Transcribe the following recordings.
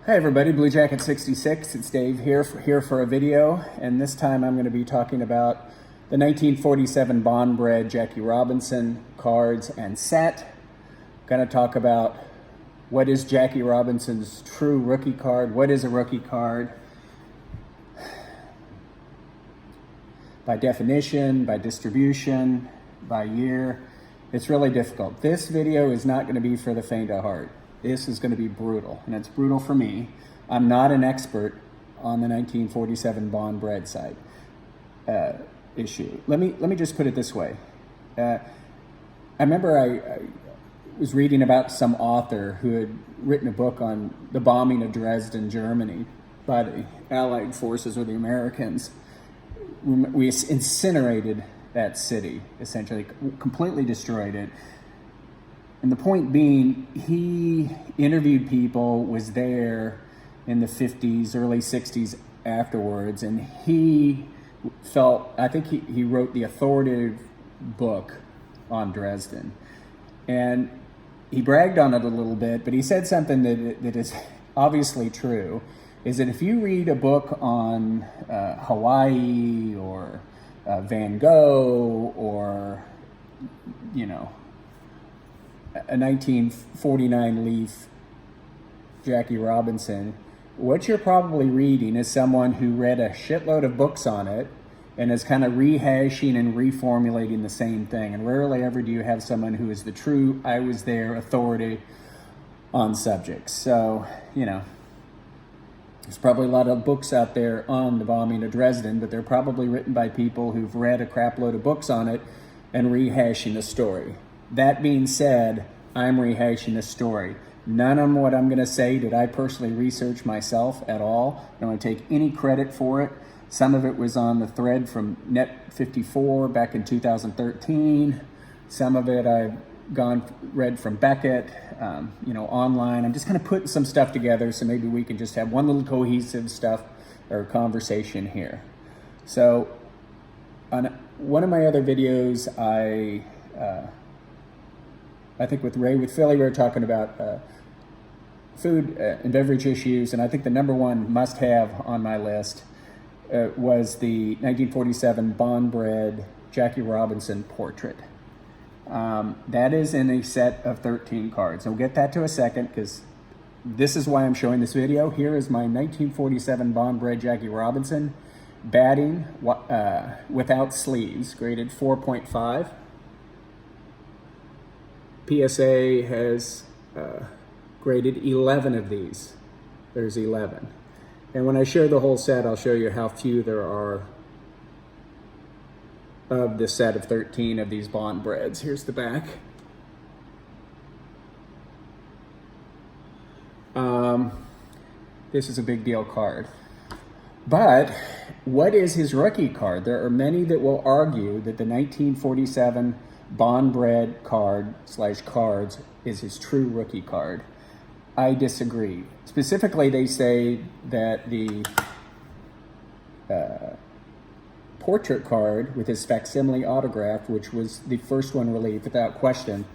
Hi everybody, Bluejacket 66. It's Dave here for a video, and this time I'm going to be talking about the 1947 Bond bred Jackie Robinson cards and set. Going to talk about what is Jackie Robinson's true rookie card, what is a rookie card, by definition, by distribution, by year. It's really difficult. This video is not going to be for the faint of heart. This is going to be brutal, and it's brutal for me. I'm not an expert on the 1947 Bond bred side issue. Let me just put it this way. I remember I was reading about some author who had written a book on the bombing of Dresden, Germany by the Allied forces or the Americans. We incinerated that city, essentially, completely destroyed it. And the point being, he interviewed people, was there in the 50s, early 60s afterwards, and he felt, I think he wrote the authoritative book on Dresden. And he bragged on it a little bit, but he said something that is obviously true, is that if you read a book on Hawaii or Van Gogh or, a 1949 Leaf Jackie Robinson, what you're probably reading is someone who read a shitload of books on it and is kind of rehashing and reformulating the same thing. And rarely ever do you have someone who is the true, I was there, authority on subjects. So, there's probably a lot of books out there on the bombing of Dresden, but they're probably written by people who've read a crap load of books on it and rehashing the story. That being said, I'm rehashing the story. None of what I'm going to say did I personally research myself at all. I don't want to take any credit for it. Some of it was on the thread from Net54 back in 2013. Some of it I've read from Beckett, online. I'm just kind of putting some stuff together so maybe we can just have one little cohesive stuff or conversation here. So on one of my other videos, I think with Philly, we were talking about food and beverage issues, and I think the number one must-have on my list was the 1947 Bond bred Jackie Robinson portrait. That is in a set of 13 cards. I'll get that to a second because this is why I'm showing this video. Here is my 1947 Bond bred Jackie Robinson batting without sleeves, graded 4.5. PSA has graded 11 of these. There's 11. And when I share the whole set, I'll show you how few there are of the set of 13 of these Bond breds. Here's the back. This is a big deal card. But what is his rookie card? There are many that will argue that the 1947 Bond bred cards is his true rookie card. I disagree. Specifically, they say that the portrait card with his facsimile autograph, which was the first one released without question,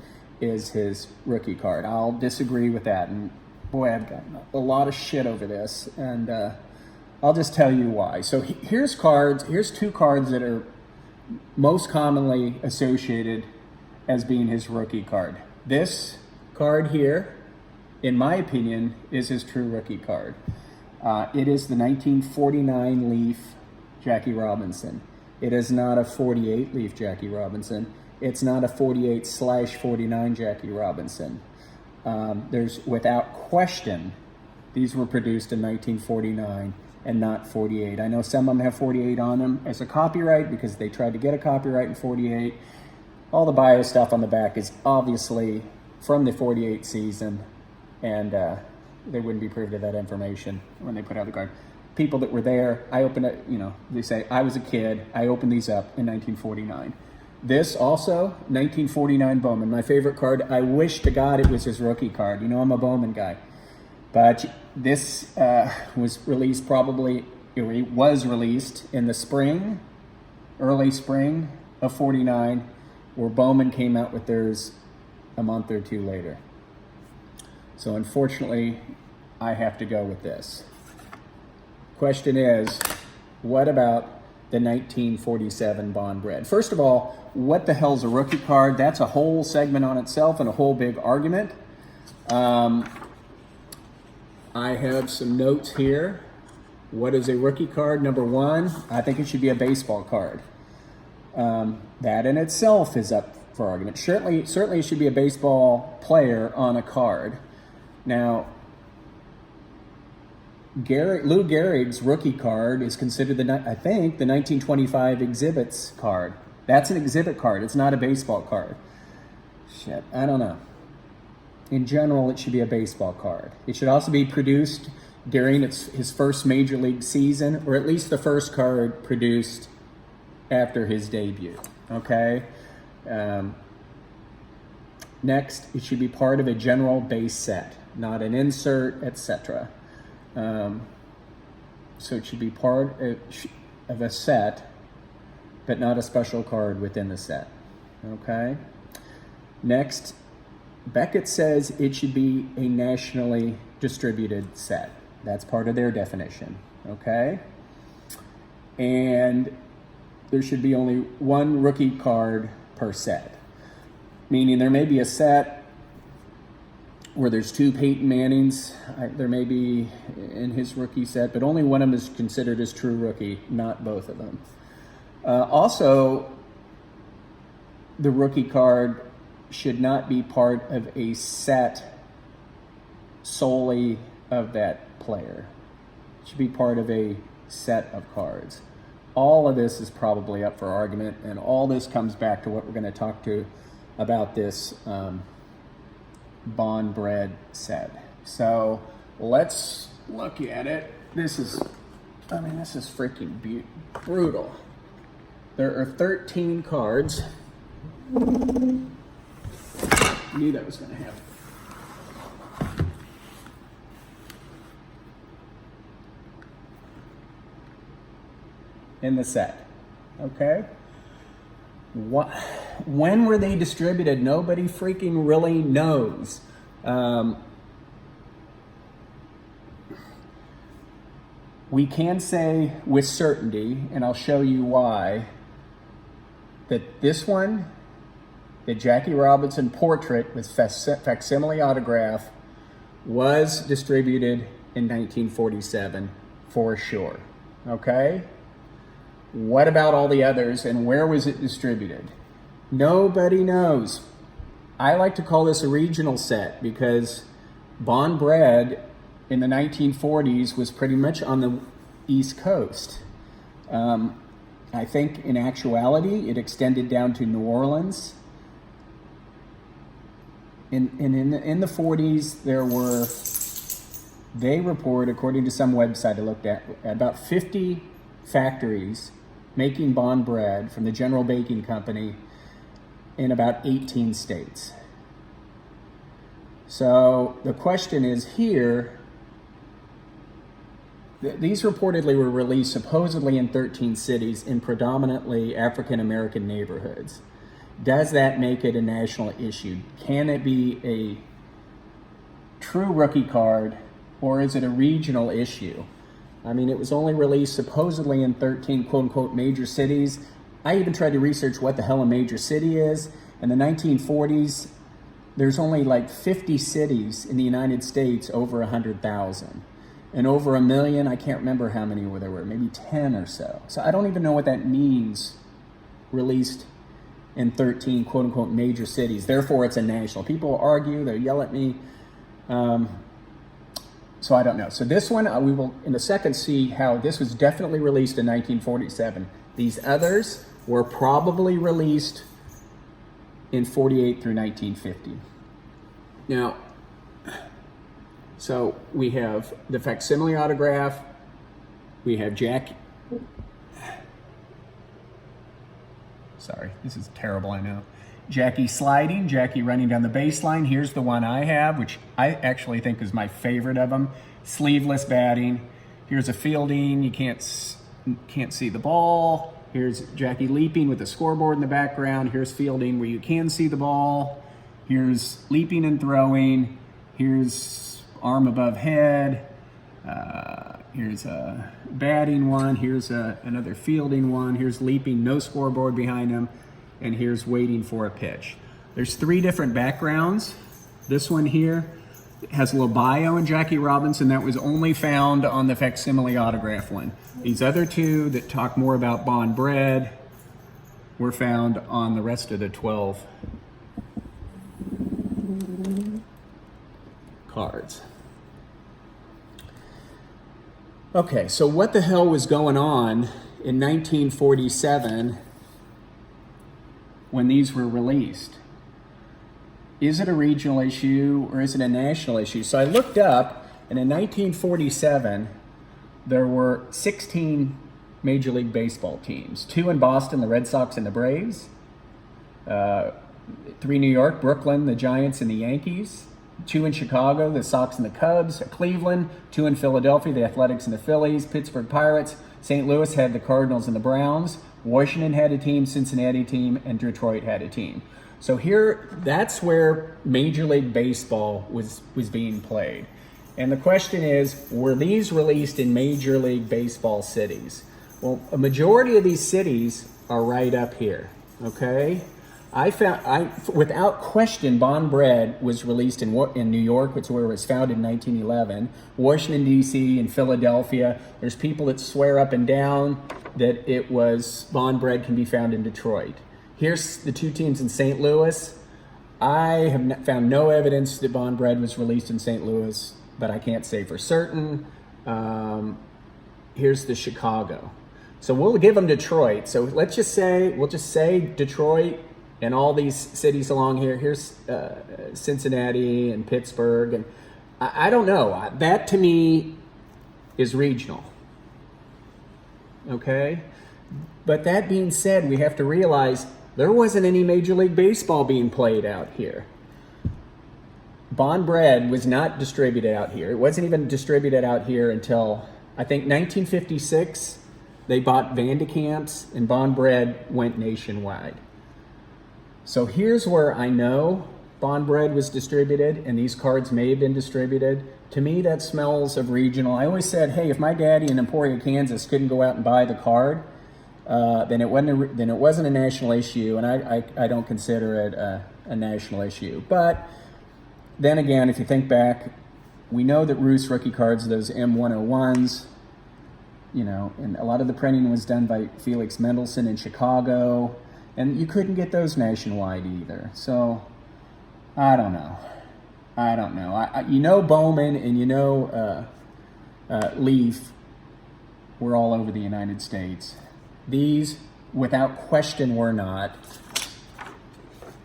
is his rookie card. I'll disagree with that, and boy, I've gotten a lot of shit over this, and I'll just tell you why. So here's two cards that are most commonly associated as being his rookie card. This card here, in my opinion, is his true rookie card. It is the 1949 Leaf Jackie Robinson. It is not a 48 Leaf Jackie Robinson. It's not a 48/49 Jackie Robinson. There's, without question, these were produced in 1949 and not 48. I know some of them have 48 on them as a copyright because they tried to get a copyright in 48. All the bio stuff on the back is obviously from the 48 season, and they wouldn't be privy to that information when they put out the card. People that were there, I opened it, they say, I was a kid, I opened these up in 1949. This also, 1949 Bowman, my favorite card. I wish to God it was his rookie card. I'm a Bowman guy. But this was released in the spring, early spring of 49, where Bowman came out with theirs a month or two later. So unfortunately, I have to go with this. Question is, what about the 1947 Bond Bread? First of all, what the hell's a rookie card? That's a whole segment on itself and a whole big argument. I have some notes here. What is a rookie card? Number one, I think it should be a baseball card. That in itself is up for argument. Certainly it should be a baseball player on a card. Now, Lou Gehrig's rookie card is considered I think the 1925 exhibits card. That's an exhibit card. It's not a baseball card. Shit, I don't know. In general, it should be a baseball card. It should also be produced during his first major league season, or at least the first card produced after his debut. Okay. Next, it should be part of a general base set, not an insert, etc. So it should be part of a set, but not a special card within the set. Okay. Next, Beckett says it should be a nationally distributed set. That's part of their definition. Okay. And there should be only one rookie card per set, meaning there may be a set where there's two Peyton Mannings. There may be in his rookie set, but only one of them is considered as true rookie, not both of them. Also, the rookie card should not be part of a set solely of that player. It should be part of a set of cards. All of this is probably up for argument, and all this comes back to what we're going to talk to about this Bond Bread set. So let's look at it. This is freaking brutal. There are 13 cards. I knew that was going to happen. In the set. Okay? When were they distributed? Nobody freaking really knows. We can say with certainty, and I'll show you why, that this one, the Jackie Robinson portrait with facsimile autograph, was distributed in 1947 for sure. Okay? What about all the others, and where was it distributed? Nobody knows. I like to call this a regional set because Bond Bread in the 1940s was pretty much on the East Coast. I think in actuality, it extended down to New Orleans. In the 40s, they report, according to some website I looked at, about 50 factories making Bond Bread from the General Baking Company in about 18 states. So the question is here, these reportedly were released supposedly in 13 cities in predominantly African American neighborhoods. Does that make it a national issue? Can it be a true rookie card, or is it a regional issue? I mean, it was only released supposedly in 13 quote-unquote major cities. I even tried to research what the hell a major city is. In the 1940s, there's only like 50 cities in the United States over 100,000. And over 1 million, I can't remember how many there were, maybe 10 or so. So I don't even know what that means, released in 13 quote-unquote major cities. Therefore, it's a national. People argue, they'll yell at me. So I don't know. So this one, we will in a second see how this was definitely released in 1947. These others were probably released in 48 through 1950. Now, so we have the facsimile autograph. We have Jackie. Sorry, this is terrible, I know. Jackie sliding, Jackie running down the baseline. Here's the one I have, which I actually think is my favorite of them. Sleeveless batting. Here's a fielding. You can't see the ball. Here's Jackie leaping with the scoreboard in the background. Here's fielding where you can see the ball. Here's leaping and throwing. Here's arm above head. Here's a batting one. Here's another fielding one. Here's leaping, no scoreboard behind him. And here's waiting for a pitch. There's 3 different backgrounds. This one here has a little bio in Jackie Robinson that was only found on the facsimile autograph one. These other 2 that talk more about Bond Bread were found on the rest of the 12 cards. Okay, so what the hell was going on in 1947 when these were released? Is it a regional issue or is it a national issue? So I looked up, and in 1947, there were 16 Major League Baseball teams. 2 in Boston, the Red Sox and the Braves. 3 New York, Brooklyn, the Giants and the Yankees. 2 in Chicago, the Sox and the Cubs. Cleveland, 2 in Philadelphia, the Athletics and the Phillies. Pittsburgh Pirates. St. Louis had the Cardinals and the Browns. Washington had a team, Cincinnati team, and Detroit had a team. So here, that's where Major League Baseball was being played. And the question is, were these released in Major League Baseball cities? Well, a majority of these cities are right up here, okay? Without question, Bond Bread was released in New York, which is where it was founded in 1911, Washington, D.C., and Philadelphia. There's people that swear up and down that it was Bond Bread can be found in Detroit. Here's the 2 teams in St. Louis. I have found no evidence that Bond Bread was released in St. Louis, but I can't say for certain. Here's the Chicago. So we'll give them Detroit. So we'll just say Detroit and all these cities along here. Here's Cincinnati and Pittsburgh. And I don't know. That to me is regional. Okay? But that being said, we have to realize there wasn't any Major League Baseball being played out here. Bond Bread was not distributed out here. It wasn't even distributed out here until, I think, 1956. They bought Vandekamps, and Bond Bread went nationwide. So here's where I know Bond Bread was distributed, and these cards may have been distributed. To me, that smells of regional. I always said, hey, if my daddy in Emporia, Kansas couldn't go out and buy the card, then it wasn't a national issue, and I don't consider it a national issue. But then again, if you think back, we know that Roos rookie cards, those M101s, and a lot of the printing was done by Felix Mendelssohn in Chicago, and you couldn't get those nationwide either. So I don't know. Bowman and Leaf were all over the United States. These, without question, were not.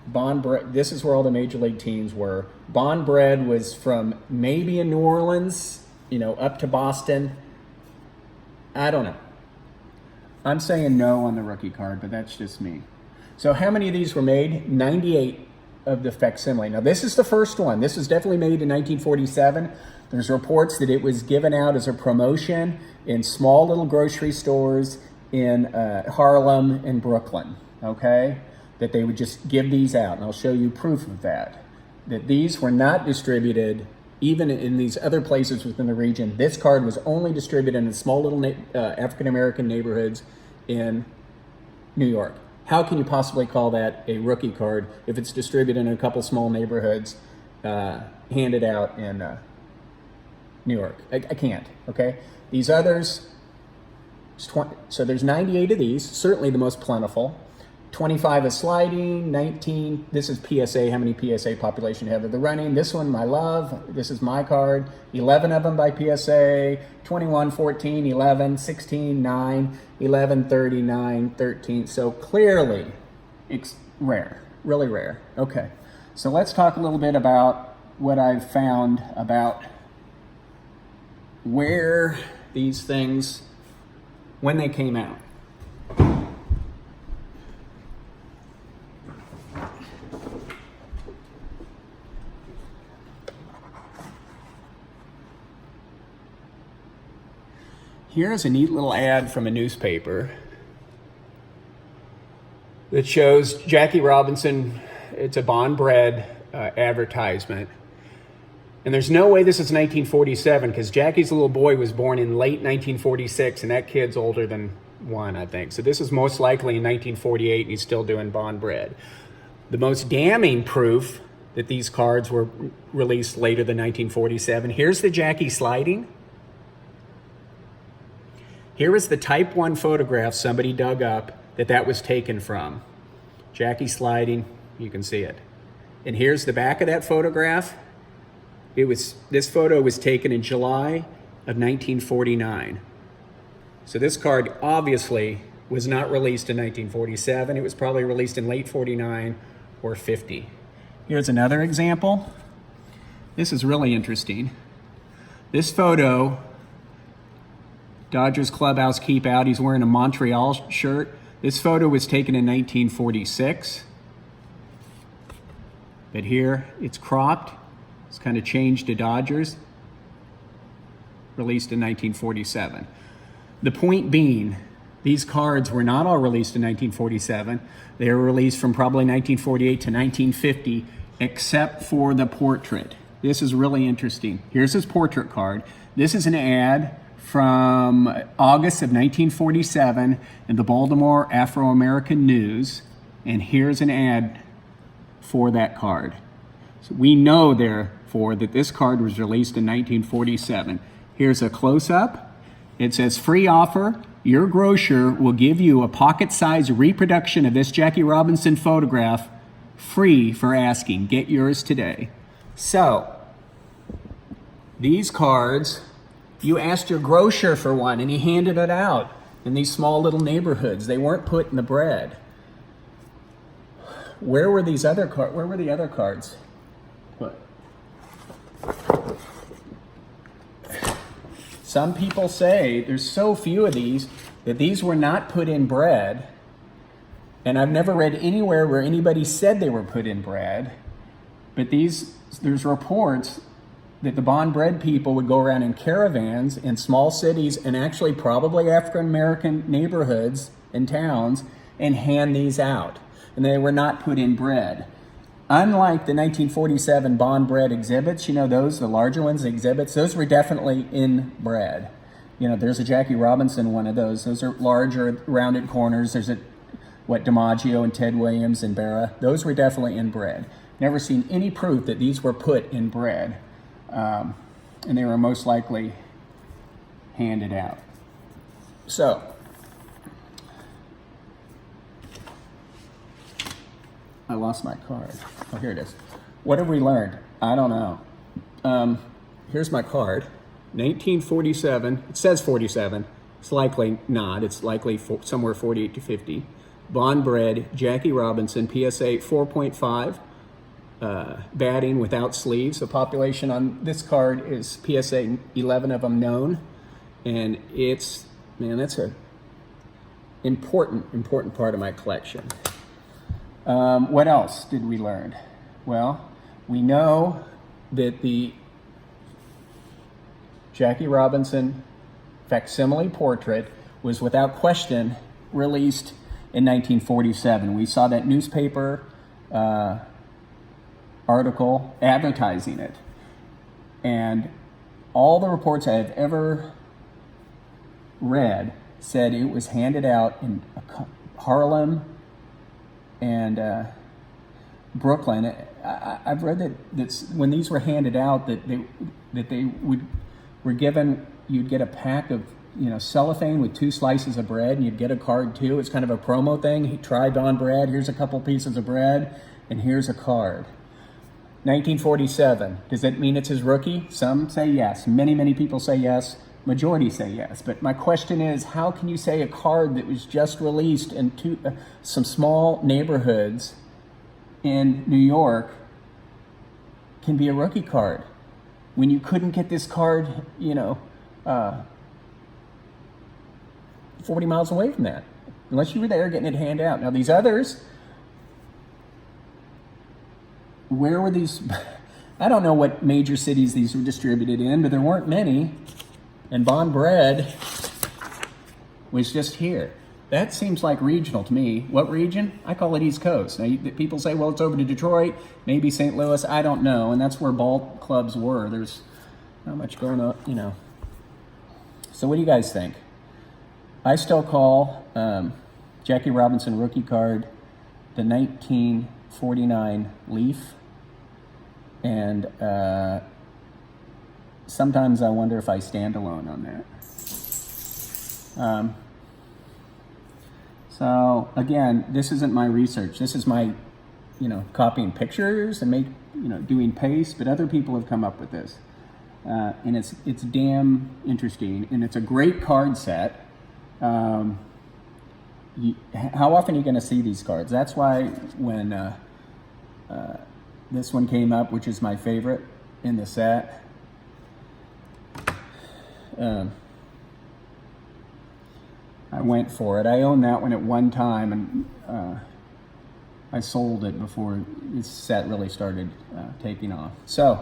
Bond Bread, this is where all the major league teams were. Bond Bread was from maybe in New Orleans, up to Boston. I don't know. I'm saying no on the rookie card, but that's just me. So how many of these were made? 98 of the facsimile. Now, this is the first one. This was definitely made in 1947. There's reports that it was given out as a promotion in small little grocery stores in Harlem and Brooklyn, okay? That they would just give these out, and I'll show you proof of that. That these were not distributed even in these other places within the region. This card was only distributed in small little African-American neighborhoods in New York. How can you possibly call that a rookie card if it's distributed in a couple small neighborhoods, handed out in New York? I can't, okay? These others, so there's 98 of these, certainly the most plentiful. 25 is sliding, 19, this is PSA, how many PSA population have the running. This one, my love, this is my card. 11 of them by PSA, 21, 14, 11, 16, 9, 11, 39, 13. So clearly, it's rare, really rare. Okay, so let's talk a little bit about what I've found about where these things, when they came out. Here's a neat little ad from a newspaper that shows Jackie Robinson. It's a Bond Bread advertisement. And there's no way this is 1947 because Jackie's little boy was born in late 1946 and that kid's older than one, I think. So this is most likely in 1948 and he's still doing bond bread. The most damning proof that these cards were released later than 1947. Here's the Jackie sliding. Here is the type 1 photograph somebody dug up that was taken from. Jackie sliding, you can see it. And here's the back of that photograph. This photo was taken in July of 1949. So this card obviously was not released in 1947. It was probably released in late 49 or 50. Here's another example. This is really interesting. This photo, Dodgers clubhouse keep out. He's wearing a Montreal shirt. This photo was taken in 1946. But here it's cropped. It's kind of changed to Dodgers. Released in 1947. The point being, these cards were not all released in 1947. They were released from probably 1948 to 1950, except for the portrait. This is really interesting. Here's his portrait card. This is an ad from August of 1947 in the Baltimore Afro-American News. And here's an ad for that card. So we know, therefore, that this card was released in 1947. Here's a close-up. It says, free offer. Your grocer will give you a pocket-sized reproduction of this Jackie Robinson photograph free for asking. Get yours today. So, these cards, you asked your grocer for one and he handed it out in these small little neighborhoods. They weren't put in the bread. Where were these other cards? Where were the other cards? What? Some people say there's so few of these that these were not put in bread. And I've never read anywhere where anybody said they were put in bread. But there's reports that the bond bread people would go around in caravans in small cities and actually probably African-American neighborhoods and towns and hand these out. And they were not put in bread. Unlike the 1947 bond bread exhibits, you know, those, the larger ones, the exhibits, those were definitely in bread. You know, there's a Jackie Robinson one of those. Those are larger, rounded corners. There's DiMaggio and Ted Williams and Barra. Those were definitely in bread. Never seen any proof that these were put in bread. And they were most likely handed out. So, I lost my card. Oh, here it is. What have we learned? I don't know. Here's my card. 1947. It says 47. It's likely not. It's likely somewhere 48 to 50. Bond bread, Jackie Robinson, PSA 4.5. Batting without sleeves. The population on this card is PSA 11 of them known. And it's, man, that's a important part of my collection. What else did we learn? Well, we know that the Jackie Robinson facsimile portrait was without question released in 1947. We saw that newspaper article advertising it. And all the reports I have ever read said it was handed out in Harlem and Brooklyn. I've read that when these were handed out, that they were given, you'd get a pack of, you know, cellophane with 2 slices of bread, and you'd get a card too. It's kind of a promo thing. He tried on bread. Here's a couple pieces of bread, and here's a card. 1947. Does that mean it's his rookie? Some say yes. Many people say yes. Majority say yes. But my question is, how can you say a card that was just released in some small neighborhoods in New York can be a rookie card when you couldn't get this card, you know, 40 miles away from that, unless you were there getting it handed out. Now these others, where were these? I don't know what major cities these were distributed in, but there weren't many. And bond bread was just here. That seems like regional to me. What region? I call it East Coast. Now, people say, well, it's over to Detroit, maybe St. Louis. I don't know. And that's where ball clubs were. There's not much going on, you know. So what do you guys think? I still call Jackie Robinson rookie card the 1949 Leaf. And sometimes I wonder if I stand alone on that. So again, this isn't my research. This is my, copying pictures and doing paste. But other people have come up with this, and it's damn interesting. And it's a great card set. How often are you going to see these cards? That's why when this one came up, which is my favorite in the set. I went for it. I owned that one at one time, and I sold it before this set really started taking off. So,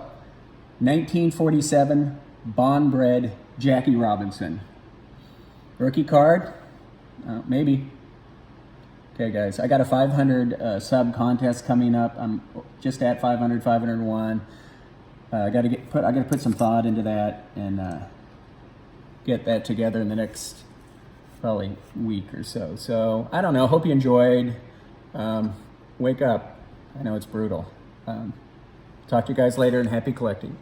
1947 Bond-bred Jackie Robinson. Rookie card? Maybe. Okay, guys, I got a 500 sub contest coming up. I'm just at 500, 501. I got to put some thought into that and get that together in the next probably week or so. So I don't know. Hope you enjoyed. Wake up. I know it's brutal. Talk to you guys later, and happy collecting.